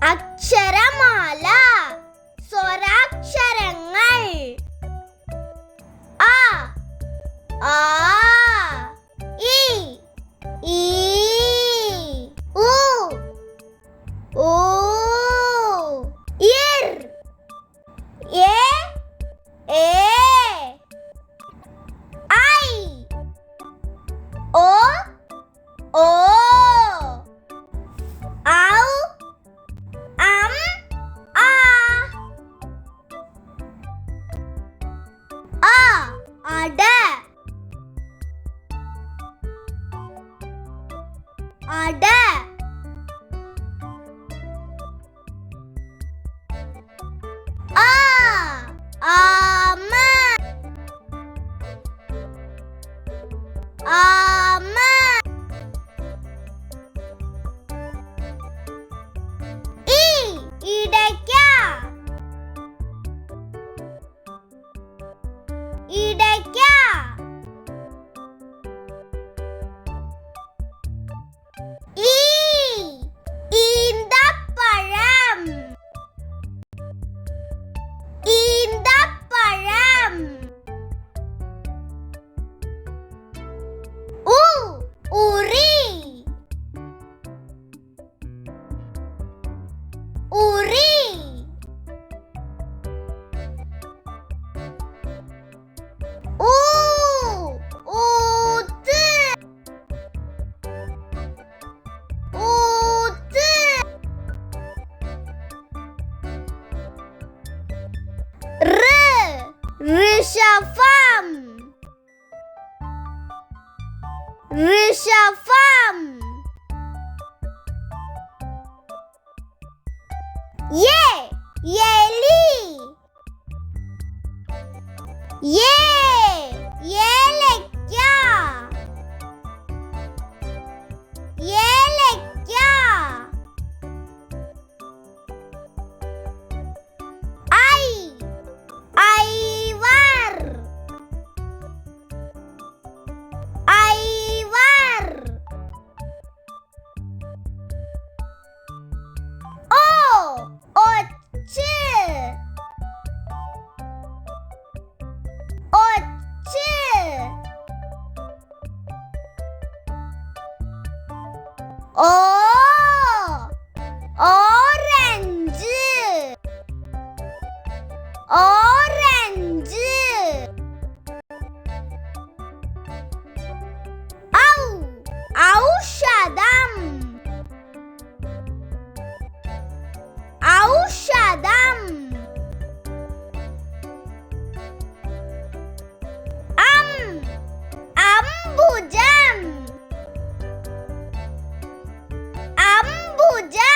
അക്ഷരമാല. സ്വരാക്ഷരങ്ങൾ. അ ആ ഇ ഈ ഉ ഊ ഇർ എ ഏ ഐ ഓ ഓ ഔ അം ആ അട അട ആമ ആമ ഇടയ്ക്ക ഇടയ്ക്ക ഈന്തപ്പഴം ഈന്തപ്പഴം ഉറി ഉറി ഊത്ത് ഊത്ത് ഋഷഭം ഋഷഭം എലി ഏലക്ക ഏലക്ക ഐവർ ഐവർ ഒച്ച് ഒച്ച് ഓറഞ്ച് ഓറഞ്ച് ഔഷധം ഔഷധം അംബുജം അംബുജം